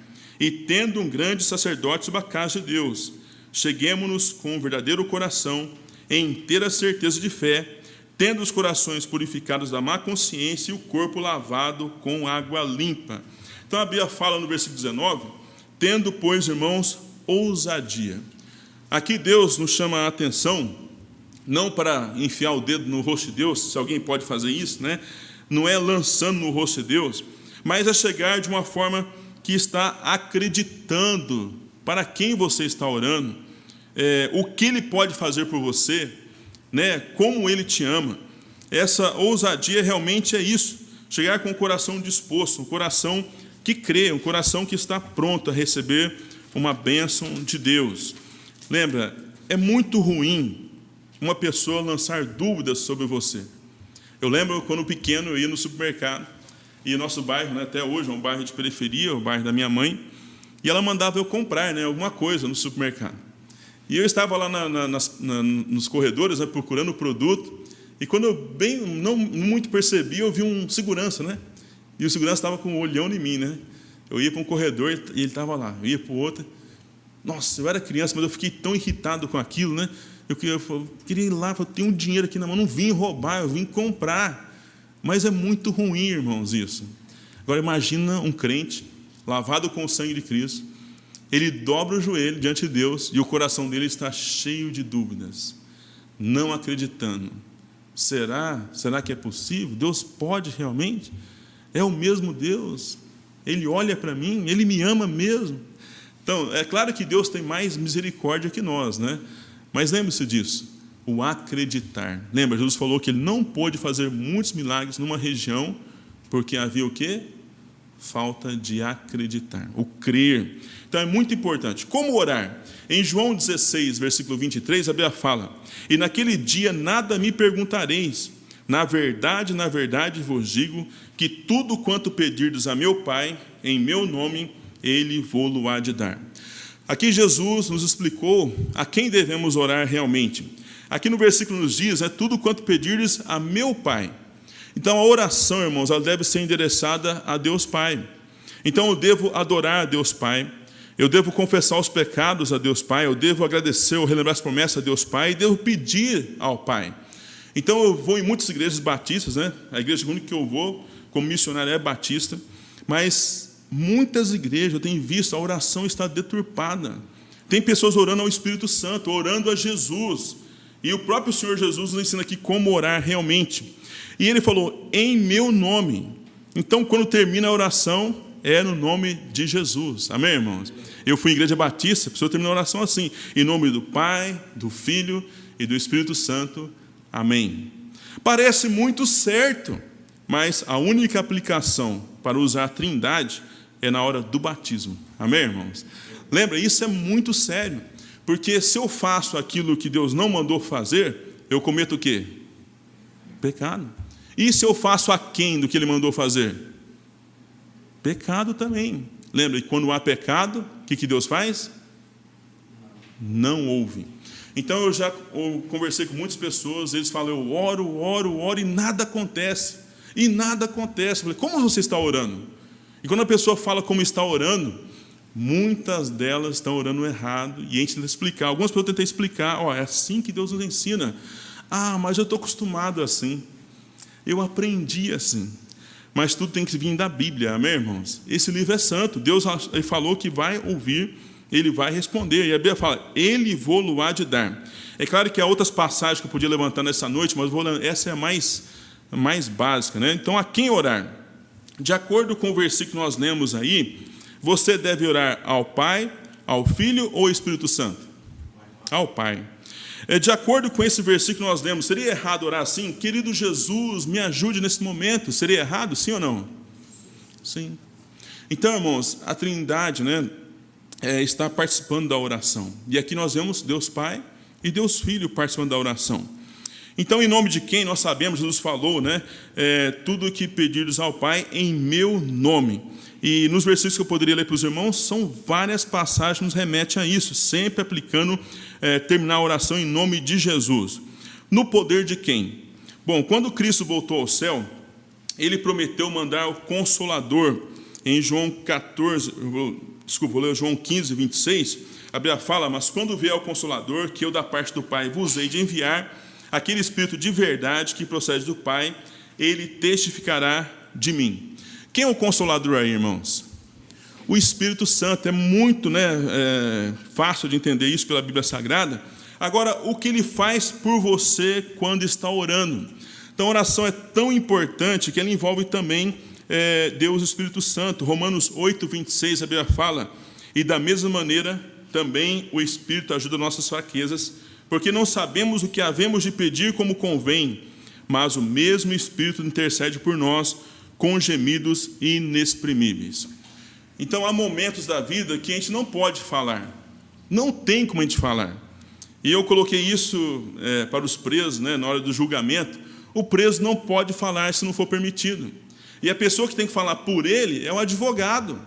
e tendo um grande sacerdote sobre a casa de Deus, cheguemo-nos com um verdadeiro coração, em inteira certeza de fé, tendo os corações purificados da má consciência e o corpo lavado com água limpa. Então a Bíblia fala no versículo 19, tendo, pois, irmãos, ousadia. Aqui Deus nos chama a atenção, não para enfiar o dedo no rosto de Deus, se alguém pode fazer isso, né? Não é lançando no rosto de Deus, mas é chegar de uma forma que está acreditando para quem você está orando, o que Ele pode fazer por você, né? Como Ele te ama. Essa ousadia realmente é isso, chegar com o coração disposto, um coração que crê, um coração que está pronto a receber uma bênção de Deus. Lembra, é muito ruim uma pessoa lançar dúvidas sobre você. Eu lembro quando pequeno eu ia no supermercado, e o nosso bairro, né, até hoje, é um bairro de periferia, o bairro da minha mãe, e ela mandava eu comprar, né, alguma coisa no supermercado. E eu estava lá nos corredores, né, procurando o produto, e quando eu não muito percebi, eu vi um segurança, né? E o segurança estava com um olhão em mim, né? Eu ia para um corredor e ele estava lá. Eu ia para o outro. Nossa, eu era criança, mas eu fiquei tão irritado com aquilo, né? Eu queria ir lá, eu tenho um dinheiro aqui na mão, não vim roubar, eu vim comprar. Mas é muito ruim, irmãos, isso. Agora imagina um crente, lavado com o sangue de Cristo, ele dobra o joelho diante de Deus e o coração dele está cheio de dúvidas, não acreditando. Será que é possível? Deus pode realmente? É o mesmo Deus? Ele olha para mim? Ele me ama mesmo? Então, é claro que Deus tem mais misericórdia que nós, né? Mas lembre-se disso, o acreditar. Lembra, Jesus falou que Ele não pôde fazer muitos milagres numa região, porque havia o quê? Falta de acreditar, o crer. Então, é muito importante. Como orar? Em João 16, versículo 23, a Bíblia fala: e naquele dia nada me perguntareis. Na verdade vos digo que tudo quanto pedirdes a meu Pai, em meu nome, Ele vô-lo há de dar. Aqui Jesus nos explicou a quem devemos orar realmente. Aqui no versículo nos diz, tudo quanto pedirdes a meu Pai. Então a oração, irmãos, ela deve ser endereçada a Deus Pai. Então eu devo adorar a Deus Pai, eu devo confessar os pecados a Deus Pai, eu devo agradecer ou relembrar as promessas a Deus Pai, e devo pedir ao Pai. Então eu vou em muitas igrejas batistas, né? A igreja única que eu vou como missionário é batista, mas muitas igrejas eu tenho visto a oração está deturpada. Tem pessoas orando ao Espírito Santo, orando a Jesus, e o próprio Senhor Jesus nos ensina aqui como orar realmente. E Ele falou, em meu nome. Então quando termina a oração, é no nome de Jesus. Amém, irmãos? Eu fui em igreja batista, a pessoa termina a oração assim, em nome do Pai, do Filho e do Espírito Santo. Amém. Parece muito certo, mas a única aplicação para usar a Trindade é na hora do batismo. Amém, irmãos? Lembra, isso é muito sério, porque se eu faço aquilo que Deus não mandou fazer, eu cometo o quê? Pecado. E se eu faço aquém do que Ele mandou fazer? Pecado também. Lembra, que quando há pecado, o que Deus faz? Não ouve. Então eu conversei com muitas pessoas, eles falam, eu oro, e nada acontece. E nada acontece. Eu falei, como você está orando? E quando a pessoa fala como está orando, muitas delas estão orando errado, e a gente tenta explicar. Algumas pessoas tentam explicar, é assim que Deus nos ensina. Mas eu estou acostumado assim. Eu aprendi assim. Mas tudo tem que vir da Bíblia, amém, irmãos? Esse livro é santo. Deus ele falou que vai ouvir, Ele vai responder. E a Bíblia fala, Ele vô-lo há de dar. É claro que há outras passagens que eu podia levantar nessa noite, mas essa é a mais básica, né? Então, a quem orar? De acordo com o versículo que nós lemos aí, você deve orar ao Pai, ao Filho ou ao Espírito Santo? Ao Pai. De acordo com esse versículo que nós lemos, seria errado orar assim? Querido Jesus, me ajude nesse momento. Seria errado, sim ou não? Sim. Então, irmãos, a Trindade, né, está participando da oração. E aqui nós vemos Deus Pai e Deus Filho participando da oração. Então, em nome de quem nós sabemos, Jesus falou, né, tudo o que pedirdes ao Pai em meu nome. E nos versículos que eu poderia ler para os irmãos, são várias passagens que nos remetem a isso, sempre aplicando, terminar a oração em nome de Jesus. No poder de quem? Bom, quando Cristo voltou ao céu, Ele prometeu mandar o Consolador. Em João 14, vou ler João 15, 26, a Bíblia fala, mas quando vier o Consolador, que eu da parte do Pai vos hei de enviar, aquele Espírito de verdade que procede do Pai, Ele testificará de mim. Quem é o Consolador aí, irmãos? o Espírito Santo. É muito fácil de entender isso pela Bíblia Sagrada. Agora, o que ele faz por você quando está orando? Então, a oração é tão importante que ela envolve também Deus e o Espírito Santo. Romanos 8, 26, a Bíblia fala: e da mesma maneira também o Espírito ajuda nossas fraquezas, porque não sabemos o que havemos de pedir como convém, mas o mesmo Espírito intercede por nós com gemidos inexprimíveis. Então, há momentos da vida que a gente não pode falar, não tem como a gente falar. E eu coloquei isso para os presos, na hora do julgamento. O preso não pode falar se não for permitido. E a pessoa que tem que falar por ele é o advogado,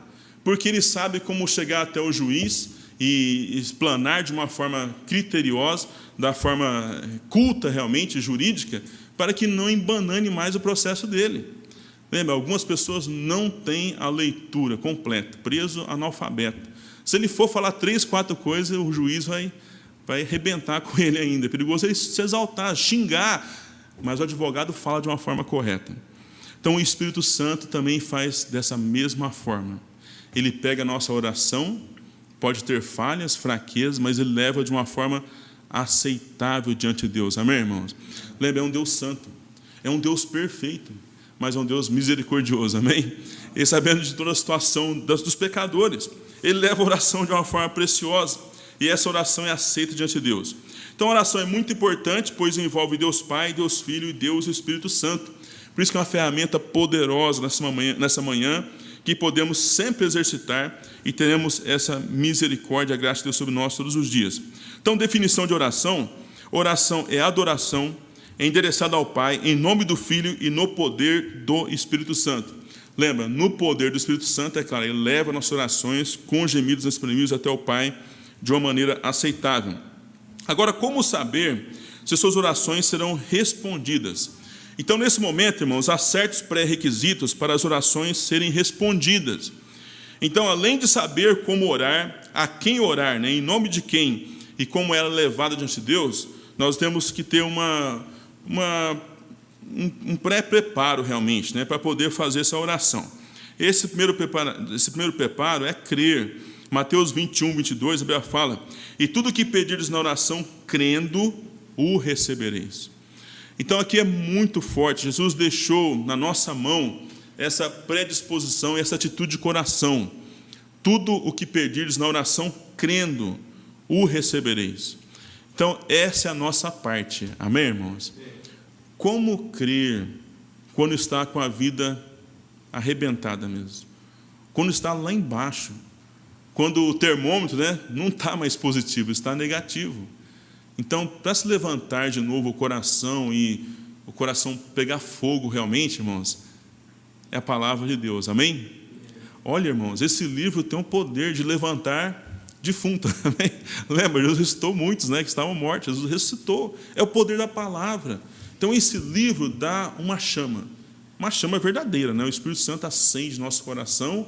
porque ele sabe como chegar até o juiz e explanar de uma forma criteriosa, da forma culta realmente, jurídica, para que não embanane mais o processo dele. Lembra, algumas pessoas não têm a leitura completa, preso analfabeto. Se ele for falar 3, 4 coisas, o juiz vai arrebentar com ele ainda. É perigoso ele se exaltar, xingar, mas o advogado fala de uma forma correta. Então, o Espírito Santo também faz dessa mesma forma. Ele pega a nossa oração, pode ter falhas, fraquezas, mas ele leva de uma forma aceitável diante de Deus. Amém, irmãos? Lembra, é um Deus santo, é um Deus perfeito, mas é um Deus misericordioso. Amém? Ele sabendo de toda a situação dos pecadores, ele leva a oração de uma forma preciosa, e essa oração é aceita diante de Deus. Então, a oração é muito importante, pois envolve Deus Pai, Deus Filho e Deus Espírito Santo. Por isso que é uma ferramenta poderosa nessa manhã, que podemos sempre exercitar e teremos essa misericórdia, a graça de Deus sobre nós todos os dias. Então, definição de oração: oração é adoração, é endereçada ao Pai, em nome do Filho e no poder do Espírito Santo. Lembra, no poder do Espírito Santo, é claro, ele leva nossas orações com gemidos exprimidos até o Pai de uma maneira aceitável. Agora, como saber se suas orações serão respondidas? Então, nesse momento, irmãos, há certos pré-requisitos para as orações serem respondidas. Então, além de saber como orar, a quem orar, em nome de quem e como ela é levada diante de Deus, nós temos que ter um pré-preparo realmente, para poder fazer essa oração. Esse primeiro preparo é crer. Mateus 21, 22, a Bíblia fala: e tudo o que pedirdes na oração, crendo, o recebereis. Então, aqui é muito forte. Jesus deixou na nossa mão essa predisposição, essa atitude de coração. Tudo o que pedirdes na oração, crendo, o recebereis. Então, essa é a nossa parte. Amém, irmãos? Como crer quando está com a vida arrebentada mesmo? Quando está lá embaixo? Quando o termômetro não está mais positivo, está negativo. Então, para se levantar de novo o coração e o coração pegar fogo realmente, irmãos, é a palavra de Deus. Amém? Olha, irmãos, esse livro tem o poder de levantar defunto. Amém? Lembra, Jesus ressuscitou muitos, que estavam mortos. Jesus ressuscitou. É o poder da palavra. Então, esse livro dá uma chama verdadeira. O Espírito Santo acende nosso coração.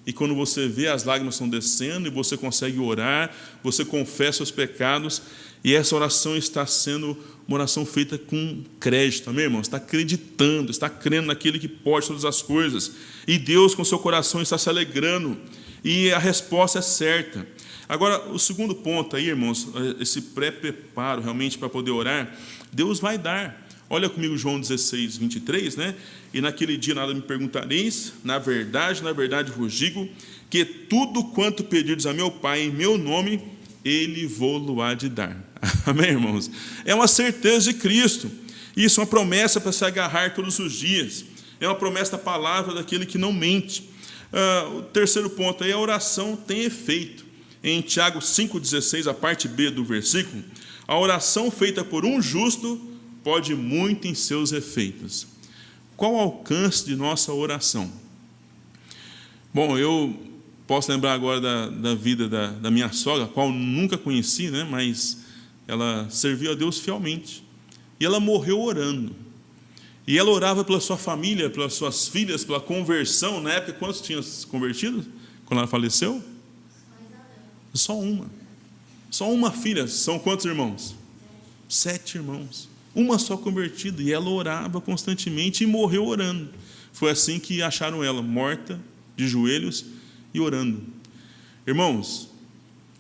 E quando você vê, as lágrimas estão descendo e você consegue orar, você confessa os pecados, e essa oração está sendo uma oração feita com crédito, amém, irmão? Está acreditando, está crendo naquele que pode todas as coisas, e Deus com seu coração está se alegrando, e a resposta é certa. Agora, o segundo ponto aí, irmãos, esse pré-preparo realmente para poder orar, Deus vai dar. Olha comigo João 16, 23, E naquele dia nada me perguntareis, na verdade vos digo, que tudo quanto pedirdes a meu Pai em meu nome, Ele vô-lo-á de dar. Amém, irmãos? É uma certeza de Cristo. Isso é uma promessa para se agarrar todos os dias. É uma promessa da palavra daquele que não mente. O terceiro ponto aí, a oração tem efeito. Em Tiago 5,16, a parte B do versículo, a oração feita por um justo pode muito em seus efeitos. Qual o alcance de nossa oração? Bom, eu posso lembrar agora da vida da minha sogra, a qual nunca conheci, mas ela serviu a Deus fielmente. E ela morreu orando. E ela orava pela sua família, pelas suas filhas, pela conversão. Na época, quantos tinham se convertido quando ela faleceu? Só uma. Só uma filha. São quantos irmãos? 7 irmãos. Uma só convertida, e ela orava constantemente e morreu orando. Foi assim que acharam ela, morta, de joelhos, e orando. Irmãos,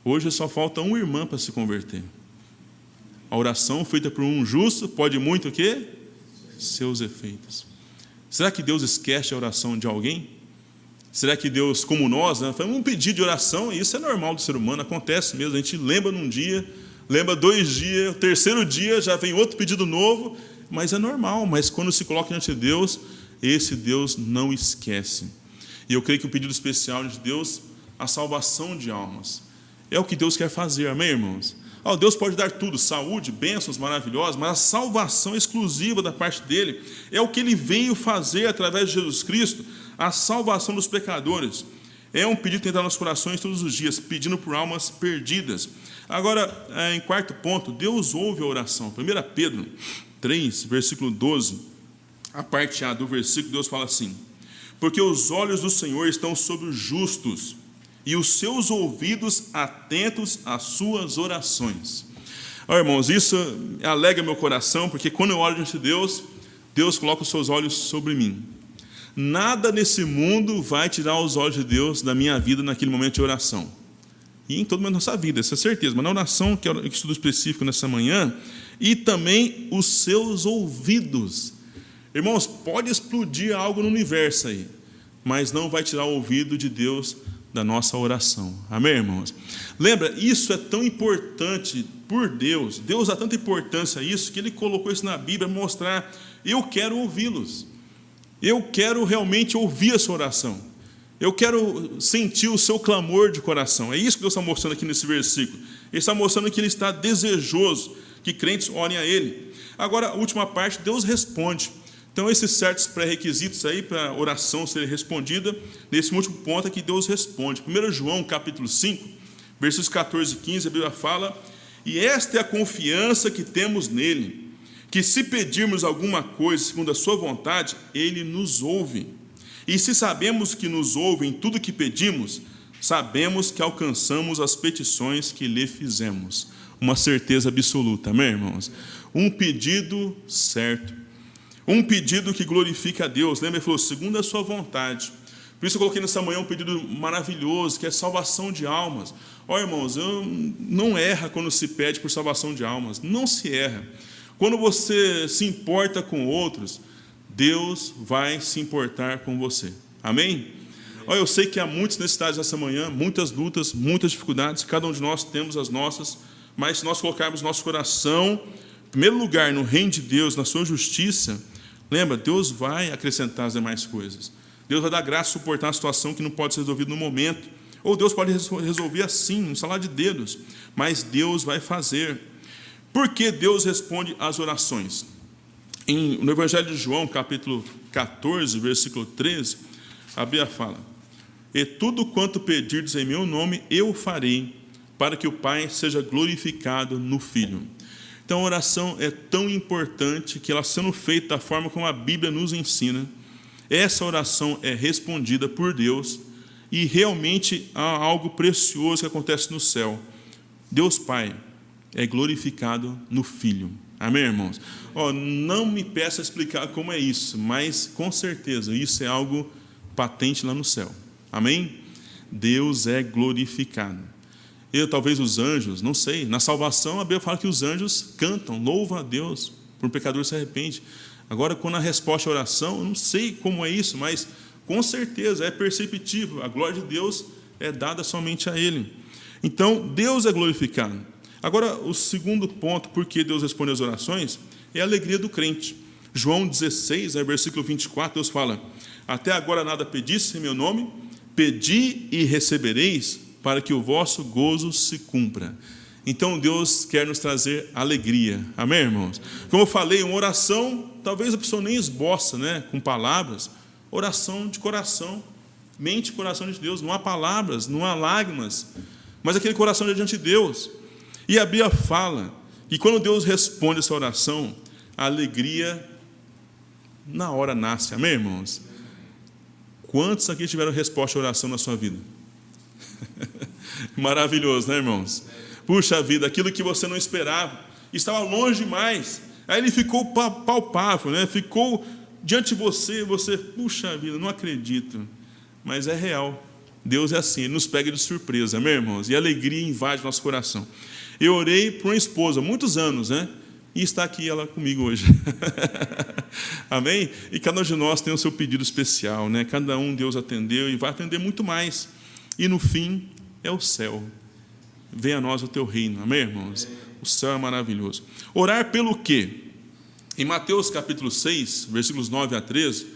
hoje só falta uma irmã para se converter. A oração feita por um justo pode muito o quê? Seus efeitos. Será que Deus esquece a oração de alguém? Será que Deus, como nós, né, faz um pedido de oração, e isso é normal do ser humano, acontece mesmo, a gente lembra num dia, lembra 2 dias, o 3º dia já vem outro pedido novo, mas é normal, mas quando se coloca diante de Deus, esse Deus não esquece. E eu creio que o pedido especial de Deus, a salvação de almas, é o que Deus quer fazer, amém, irmãos? Deus pode dar tudo, saúde, bênçãos maravilhosas, mas a salvação exclusiva da parte dele é o que ele veio fazer através de Jesus Cristo, a salvação dos pecadores. É um pedido que tem que entrar nos corações todos os dias, pedindo por almas perdidas. Agora, em 4º ponto, Deus ouve a oração. 1 Pedro 3, versículo 12, a parte A do versículo, Deus fala assim: porque os olhos do Senhor estão sobre os justos, e os seus ouvidos atentos às suas orações. Irmãos, isso alegra meu coração, porque quando eu oro diante de Deus, Deus coloca os seus olhos sobre mim. Nada nesse mundo vai tirar os olhos de Deus da minha vida naquele momento de oração. E em toda a nossa vida, essa é certeza. Mas na oração, que é o estudo específico nessa manhã, e também os seus ouvidos. Irmãos, pode explodir algo no universo aí, mas não vai tirar o ouvido de Deus da nossa oração. Amém, irmãos? Lembra, isso é tão importante por Deus. Deus dá tanta importância a isso, que Ele colocou isso na Bíblia para mostrar: eu quero ouvi-los. Eu quero realmente ouvir a sua oração. Eu quero sentir o seu clamor de coração. É isso que Deus está mostrando aqui nesse versículo. Ele está mostrando que Ele está desejoso que crentes orem a Ele. Agora, a última parte, Deus responde. Então, esses certos pré-requisitos aí para a oração ser respondida, nesse último ponto é que Deus responde. 1 João, capítulo 5, versículos 14 e 15, a Bíblia fala: e esta é a confiança que temos nele, que se pedirmos alguma coisa segundo a sua vontade, ele nos ouve. E se sabemos que nos ouve em tudo que pedimos, sabemos que alcançamos as petições que lhe fizemos. Uma certeza absoluta, amém, irmãos? Um pedido certo. Um pedido que glorifica a Deus. Lembra? Ele falou, segundo a sua vontade. Por isso eu coloquei nessa manhã um pedido maravilhoso, que é salvação de almas. Irmãos, não erra quando se pede por salvação de almas. Não se erra. Quando você se importa com outros, Deus vai se importar com você. Amém? Eu sei que há muitas necessidades nessa manhã, muitas lutas, muitas dificuldades. Cada um de nós temos as nossas. Mas se nós colocarmos nosso coração, em primeiro lugar, no reino de Deus, na sua justiça, lembra, Deus vai acrescentar as demais coisas. Deus vai dar graça a suportar a situação que não pode ser resolvida no momento. Ou Deus pode resolver assim, um salário de dedos. Mas Deus vai fazer. Por que Deus responde às orações? No Evangelho de João, capítulo 14, versículo 13, a Bíblia fala: e tudo quanto pedirdes em meu nome, eu farei, para que o Pai seja glorificado no Filho. Então a oração é tão importante que ela sendo feita da forma como a Bíblia nos ensina, essa oração é respondida por Deus e realmente há algo precioso que acontece no céu. Deus Pai é glorificado no Filho. Amém, irmãos? Não me peça explicar como é isso, mas com certeza isso é algo patente lá no céu. Amém? Deus é glorificado. Talvez os anjos, não sei, na salvação a Bíblia fala que os anjos cantam, louvam a Deus, por um pecador se arrepende. Agora, quando a resposta à oração, eu não sei como é isso, mas com certeza é perceptível, a glória de Deus é dada somente a Ele. Então, Deus é glorificado. Agora, o segundo ponto, por que Deus responde às orações, é a alegria do crente. João 16, versículo 24, Deus fala: até agora nada pediste em meu nome, pedi e recebereis, para que o vosso gozo se cumpra. Então Deus quer nos trazer alegria. Amém, irmãos? Como eu falei, uma oração, talvez a pessoa nem esboça, com palavras. Oração de coração, mente e coração de Deus. Não há palavras, não há lágrimas, mas aquele coração diante de Deus. E a Bíblia fala que quando Deus responde essa oração, a alegria na hora nasce. Amém, irmãos? Quantos aqui tiveram resposta à oração na sua vida? Maravilhoso, né, irmãos? Puxa vida, aquilo que você não esperava, estava longe demais, aí ele ficou palpável, ficou diante de você, puxa vida, não acredito, mas é real, Deus é assim, Ele nos pega de surpresa, amém, irmãos? E a alegria invade nosso coração. Eu orei por uma esposa há muitos anos, né? E está aqui ela comigo hoje. Amém? E cada um de nós tem o seu pedido especial, né? Cada um Deus atendeu e vai atender muito mais. E no fim é o céu. Venha a nós o teu reino, amém, irmãos? O céu é maravilhoso. Orar pelo quê? Em Mateus capítulo 6, versículos 9 a 13,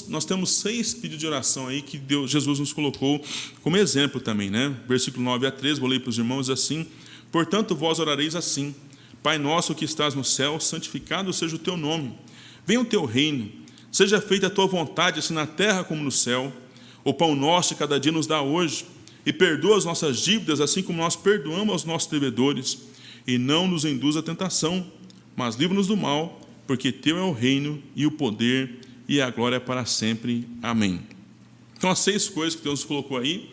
nós temos 6 pedidos de oração aí que Jesus nos colocou como exemplo também, né? Versículo 9 a 13, vou ler para os irmãos assim: portanto, vós orareis assim: Pai nosso que estás no céu, santificado seja o teu nome. Venha o teu reino, seja feita a tua vontade, assim na terra como no céu. O pão nosso de cada dia nos dá hoje, e perdoa as nossas dívidas, assim como nós perdoamos aos nossos devedores. E não nos induza a tentação, mas livra-nos do mal, porque teu é o reino, e o poder, e a glória para sempre. Amém. Então, as 6 coisas que Deus nos colocou aí,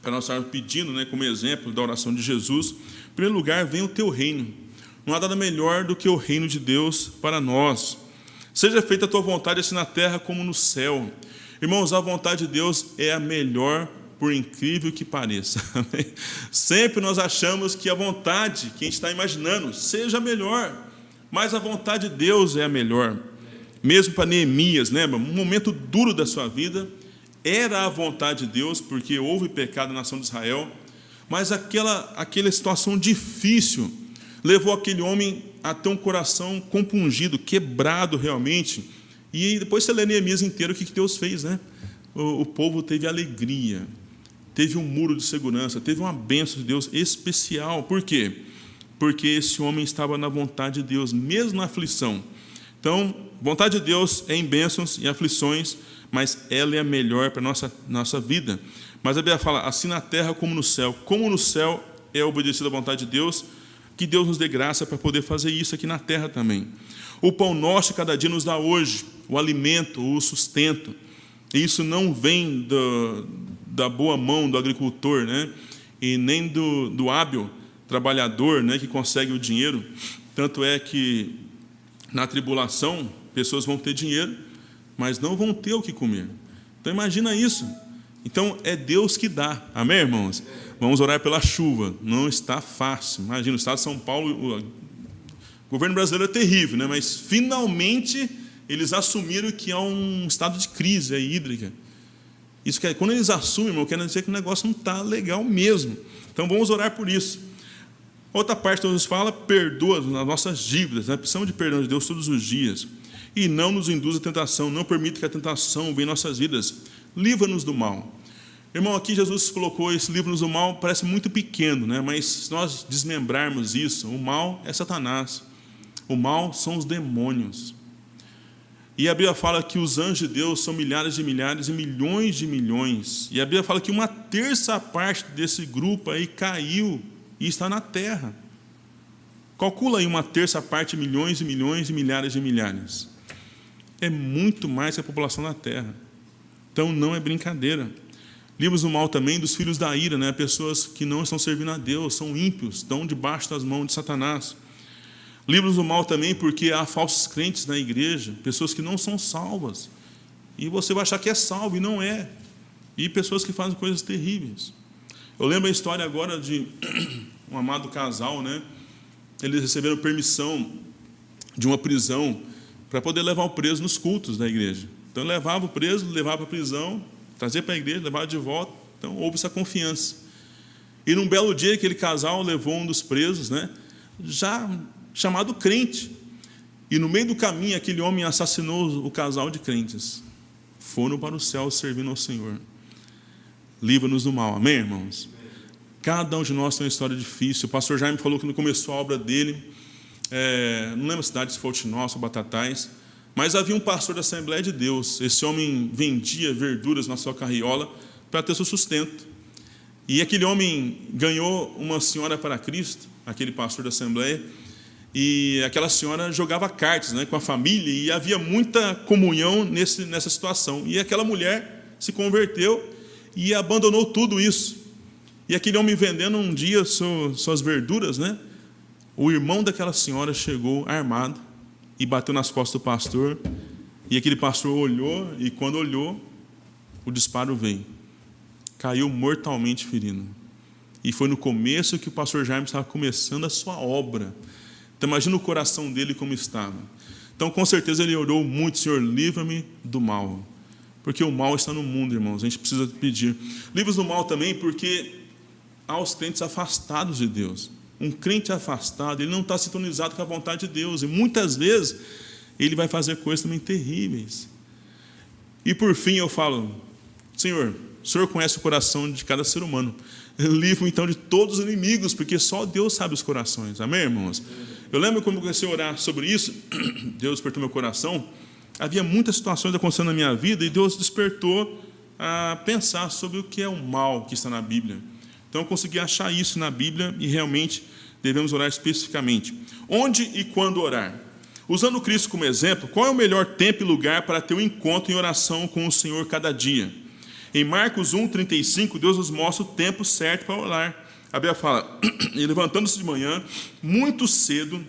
para nós estarmos pedindo, né, como exemplo da oração de Jesus. Em primeiro lugar, vem o teu reino. Não há nada melhor do que o reino de Deus para nós. Seja feita a tua vontade, assim na terra como no céu. Irmãos, a vontade de Deus é a melhor, por incrível que pareça. Sempre nós achamos que a vontade que a gente está imaginando seja a melhor, mas a vontade de Deus é a melhor. Mesmo para Neemias, lembra? Um momento duro da sua vida, era a vontade de Deus, porque houve pecado na nação de Israel, mas aquela situação difícil levou aquele homem a ter um coração compungido, quebrado realmente. E depois você lê Neemias inteiro, o que Deus fez, né? O povo teve alegria, teve um muro de segurança, teve uma bênção de Deus especial. Por quê? Porque esse homem estava na vontade de Deus, mesmo na aflição. Então, vontade de Deus é em bênçãos e aflições, mas ela é a melhor para a nossa vida. Mas a Bíblia fala, assim na terra como no céu. Como no céu é obedecido à vontade de Deus, que Deus nos dê graça para poder fazer isso aqui na terra também. O pão nosso cada dia nos dá hoje, o alimento, o sustento. E isso não vem da boa mão do agricultor, né? E nem do hábil trabalhador, né, que consegue o dinheiro. Tanto é que na tribulação, pessoas vão ter dinheiro, mas não vão ter o que comer. Então imagina isso. Então é Deus que dá. Amém, irmãos? Vamos orar pela chuva. Não está fácil. Imagina, o estado de São Paulo, o governo brasileiro é terrível, né? Mas finalmente eles assumiram que há um estado de crise hídrica. Isso quando eles assumem, irmão, quer dizer que o negócio não está legal mesmo. Então vamos orar por isso. Outra parte que nos fala, perdoa as nossas dívidas, né? Precisamos de perdão de Deus todos os dias. E não nos induza a tentação, não permita que a tentação venha em nossas vidas. Livra-nos do mal. Irmão, aqui Jesus colocou esse livra-nos do mal, parece muito pequeno, né? Mas se nós desmembrarmos isso, o mal é Satanás. O mal são os demônios. E a Bíblia fala que os anjos de Deus são milhares de milhares e milhões de milhões. E a Bíblia fala que 1/3 parte desse grupo aí caiu e está na terra. Calcula aí 1/3 parte, milhões e milhões e milhares de milhares. É muito mais que a população da terra. Então não é brincadeira. Livros do mal também dos filhos da ira, né? Pessoas que não estão servindo a Deus, são ímpios, estão debaixo das mãos de Satanás. Livros do mal também porque há falsos crentes na igreja, pessoas que não são salvas. E você vai achar que é salvo e não é. E pessoas que fazem coisas terríveis. Eu lembro a história agora de um amado casal, né? Eles receberam permissão de uma prisão para poder levar o preso nos cultos da igreja. Então levava o preso, levava para a prisão, trazia para a igreja, levava de volta. Então houve essa confiança. E num belo dia aquele casal levou um dos presos, né? Já chamado crente. E no meio do caminho aquele homem assassinou o casal de crentes. Foram para o céu servindo ao Senhor. Livra-nos do mal. Amém, irmãos? Cada um de nós tem uma história difícil. O pastor Jaime falou que quando começou a obra dele, não lembro a cidade, se foi Altinópolis ou Batatais, mas havia um pastor da Assembleia de Deus. Esse homem vendia verduras na sua carriola para ter seu sustento. E aquele homem ganhou uma senhora para Cristo, aquele pastor da Assembleia, e aquela senhora jogava cartas, né, com a família, e havia muita comunhão nessa situação. E aquela mulher se converteu e abandonou tudo isso. E aquele homem vendendo um dia suas verduras, né? O irmão daquela senhora chegou armado e bateu nas costas do pastor. E aquele pastor olhou, e quando olhou, o disparo veio. Caiu mortalmente ferido. E foi no começo que o pastor Jaime estava começando a sua obra. Então imagina o coração dele como estava. Então com certeza ele orou muito: Senhor, livra-me do mal. Porque o mal está no mundo, irmãos, a gente precisa pedir. Livros do mal também, porque há os crentes afastados de Deus. Um crente afastado, ele não está sintonizado com a vontade de Deus. E muitas vezes ele vai fazer coisas também terríveis. E por fim eu falo: Senhor, o Senhor conhece o coração de cada ser humano. Livre-me então de todos os inimigos, porque só Deus sabe os corações. Amém, irmãos? Eu lembro quando eu comecei a orar sobre isso, Deus despertou meu coração. Havia muitas situações acontecendo na minha vida e Deus despertou a pensar sobre o que é o mal que está na Bíblia. Então eu consegui achar isso na Bíblia e realmente devemos orar especificamente. Onde e quando orar? Usando Cristo como exemplo, qual é o melhor tempo e lugar para ter um encontro em oração com o Senhor cada dia? Em Marcos 1,35, Deus nos mostra o tempo certo para orar. A Bíblia fala: e levantando-se de manhã, muito cedo,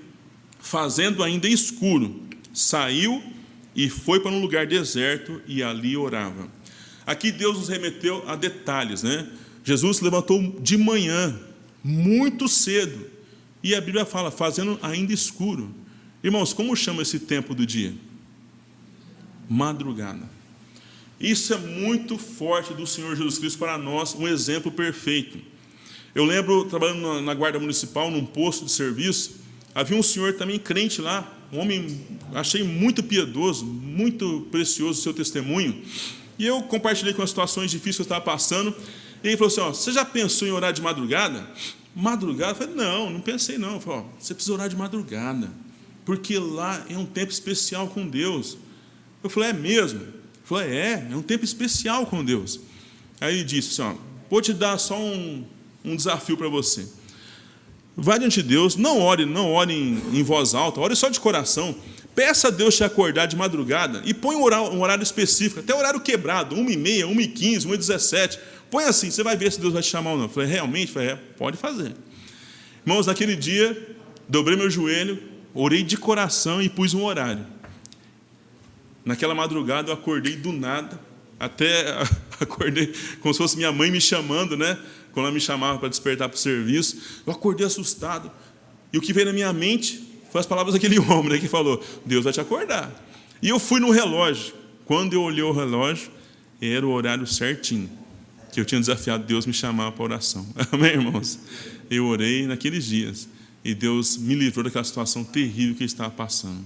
fazendo ainda escuro, saiu e foi para um lugar deserto e ali orava. Aqui Deus nos remeteu a detalhes, né? Jesus se levantou de manhã, muito cedo, e a Bíblia fala, fazendo ainda escuro. Irmãos, como chama esse tempo do dia? Madrugada. Isso é muito forte do Senhor Jesus Cristo para nós, um exemplo perfeito. Eu lembro, trabalhando na guarda municipal, num posto de serviço, havia um senhor também crente lá, um homem, achei muito piedoso, muito precioso o seu testemunho. E eu compartilhei com as situações difíceis que eu estava passando, e ele falou assim: você já pensou em orar de madrugada? Madrugada? Eu falei: não pensei não. Eu falei: você precisa orar de madrugada, porque lá é um tempo especial com Deus. Eu falei: é mesmo? Ele falou: é um tempo especial com Deus. Aí ele disse assim: vou te dar só um desafio para você. Vai diante de Deus, não ore em voz alta, ore só de coração. Peça a Deus te acordar de madrugada e põe um horário específico, até horário quebrado, 1h30, 1h15, 1h17. Põe assim, você vai ver se Deus vai te chamar ou não. Eu falei: realmente? Eu falei: pode fazer. Irmãos, naquele dia, dobrei meu joelho, orei de coração e pus um horário. Naquela madrugada eu acordei do nada, até acordei como se fosse minha mãe me chamando, né? Quando ela me chamava para despertar para o serviço, eu acordei assustado. E o que veio na minha mente foi as palavras daquele homem, né, que falou: Deus vai te acordar. E eu fui no relógio. Quando eu olhei o relógio, era o horário certinho, que eu tinha desafiado Deus me chamar para a oração. Amém, irmãos? Eu orei naqueles dias, e Deus me livrou daquela situação terrível que eu estava passando.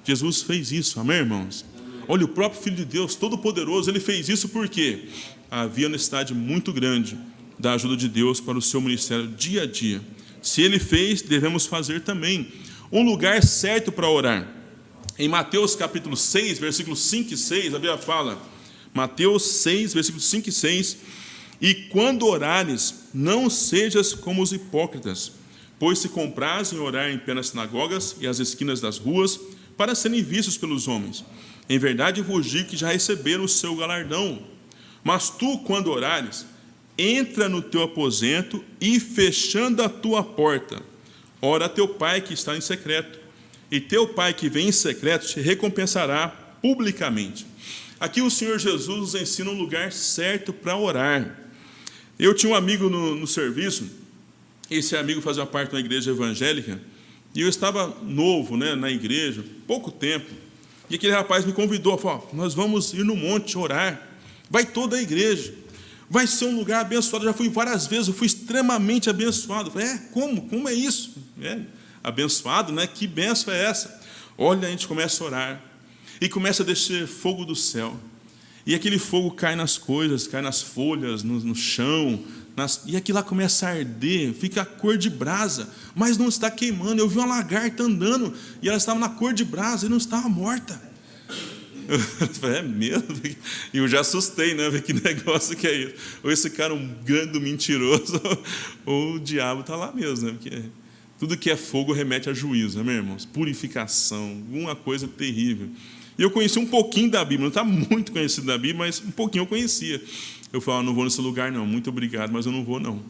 Jesus fez isso, amém, irmãos? Olha, o próprio Filho de Deus, Todo-Poderoso, Ele fez isso porque havia necessidade muito grande da ajuda de Deus para o seu ministério dia a dia. Se Ele fez, devemos fazer também. Um lugar certo para orar. Em Mateus capítulo 6, versículos 5 e 6, a Bíblia fala, Mateus 6, versículos 5 e 6, e quando orares, não sejas como os hipócritas, pois se comprazem orar em pé nas sinagogas e às esquinas das ruas, para serem vistos pelos homens. Em verdade vos digo que já receberam o seu galardão. Mas tu, quando orares, entra no teu aposento e, fechando a tua porta, ora a teu pai que está em secreto, e teu pai que vem em secreto te recompensará publicamente. Aqui o Senhor Jesus nos ensina um lugar certo para orar. Eu tinha um amigo no serviço, esse amigo fazia parte de uma igreja evangélica, e eu estava novo, né, na igreja, pouco tempo, e aquele rapaz me convidou, falou: nós vamos ir no monte orar, vai toda a igreja, vai ser um lugar abençoado. Eu já fui várias vezes, eu fui extremamente abençoado. Eu falei: como é isso? Abençoado, né? Que benção é essa? Olha, a gente começa a orar, e começa a descer fogo do céu, e aquele fogo cai nas coisas, cai nas folhas, no chão, e aquilo lá começa a arder, fica a cor de brasa, mas não está queimando. Eu vi uma lagarta andando, e ela estava na cor de brasa, e não estava morta. Eu falei: é mesmo? E eu já assustei, né? Que negócio que é isso? Ou esse cara é um grande mentiroso, ou o diabo está lá mesmo, né? Porque tudo que é fogo remete a juízo, né, irmãos? Purificação, uma coisa terrível. E eu conheci um pouquinho da Bíblia, não está muito conhecido da Bíblia, mas um pouquinho eu conhecia. Eu falei: não vou nesse lugar não, muito obrigado, mas eu não vou não.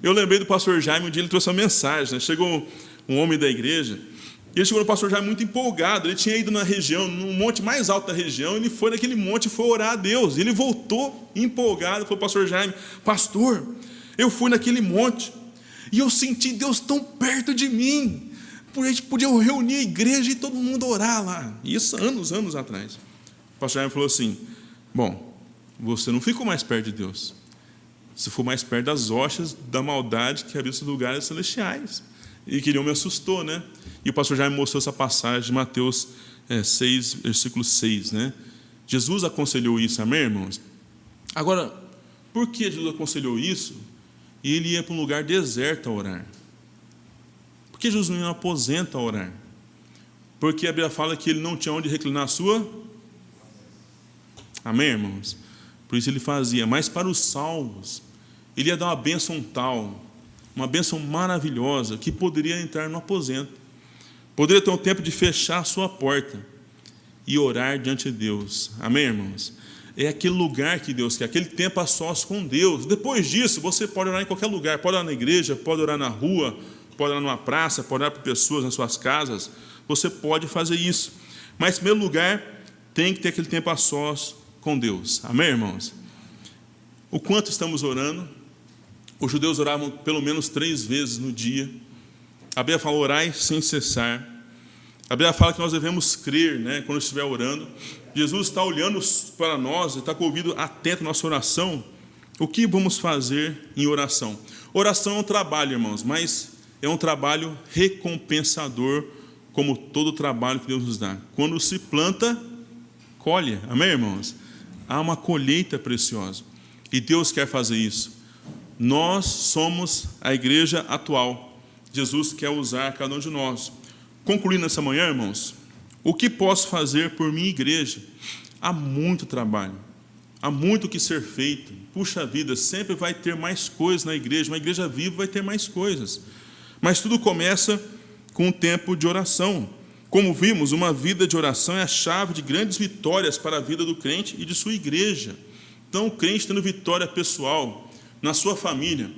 Eu lembrei do pastor Jaime, um dia ele trouxe uma mensagem, né? Chegou um homem da igreja, E ele chegou no pastor Jaime muito empolgado. Ele tinha ido na região, no monte mais alto da região, ele foi naquele monte e foi orar a Deus. E ele voltou empolgado, falou: pastor Jaime, pastor, eu fui naquele monte e eu senti Deus tão perto de mim. A gente podia reunir a igreja e todo mundo orar lá. Isso anos atrás. O pastor Jaime falou assim: bom, você não ficou mais perto de Deus. Você ficou mais perto das hostes da maldade que havia nos lugares celestiais. E que ele me assustou, né? E o pastor Jaime mostrou essa passagem de Mateus 6, versículo 6, né? Jesus aconselhou isso, amém, irmãos? Agora, por que Jesus aconselhou isso? E ele ia para um lugar deserto a orar. Por que Jesus não ia no aposento a orar? Porque a Bíblia fala que ele não tinha onde reclinar a sua. Amém, irmãos? Por isso ele fazia. Mas para os salvos, ele ia dar uma bênção tal, uma bênção maravilhosa, que poderia entrar no aposento. Poderia ter um tempo de fechar a sua porta e orar diante de Deus. Amém, irmãos? É aquele lugar que Deus quer, aquele tempo a sós com Deus. Depois disso, você pode orar em qualquer lugar. Pode orar na igreja, pode orar na rua, pode orar numa praça, pode orar por pessoas nas suas casas. Você pode fazer isso. Mas, em primeiro lugar, tem que ter aquele tempo a sós com Deus. Amém, irmãos? O quanto estamos orando? Os judeus oravam pelo menos 3 vezes no dia. A Bíblia fala: orai sem cessar. A Bíblia fala que nós devemos crer, né, quando estiver orando. Jesus está olhando para nós, está com o ouvido atento à nossa oração. O que vamos fazer em oração? Oração é um trabalho, irmãos, mas é um trabalho recompensador, como todo trabalho que Deus nos dá. Quando se planta, colhe. Amém, irmãos? Há uma colheita preciosa. E Deus quer fazer isso. Nós somos a igreja atual. Jesus quer usar cada um de nós. Concluindo essa manhã, irmãos, o que posso fazer por minha igreja? Há muito trabalho, há muito que ser feito. Puxa vida, sempre vai ter mais coisas na igreja. Uma igreja viva vai ter mais coisas. Mas tudo começa com um tempo de oração. Como vimos, uma vida de oração é a chave de grandes vitórias para a vida do crente e de sua igreja. Então, o crente tendo vitória pessoal na sua família,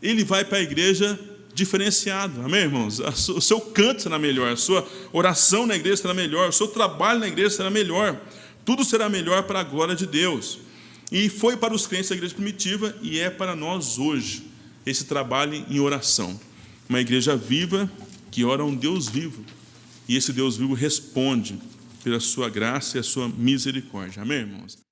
ele vai para a igreja diferenciado, amém, irmãos? O seu canto será melhor, a sua oração na igreja será melhor, o seu trabalho na igreja será melhor, tudo será melhor para a glória de Deus. E foi para os crentes da igreja primitiva e é para nós hoje, esse trabalho em oração. Uma igreja viva que ora a um Deus vivo, e esse Deus vivo responde pela sua graça e a sua misericórdia, amém, irmãos?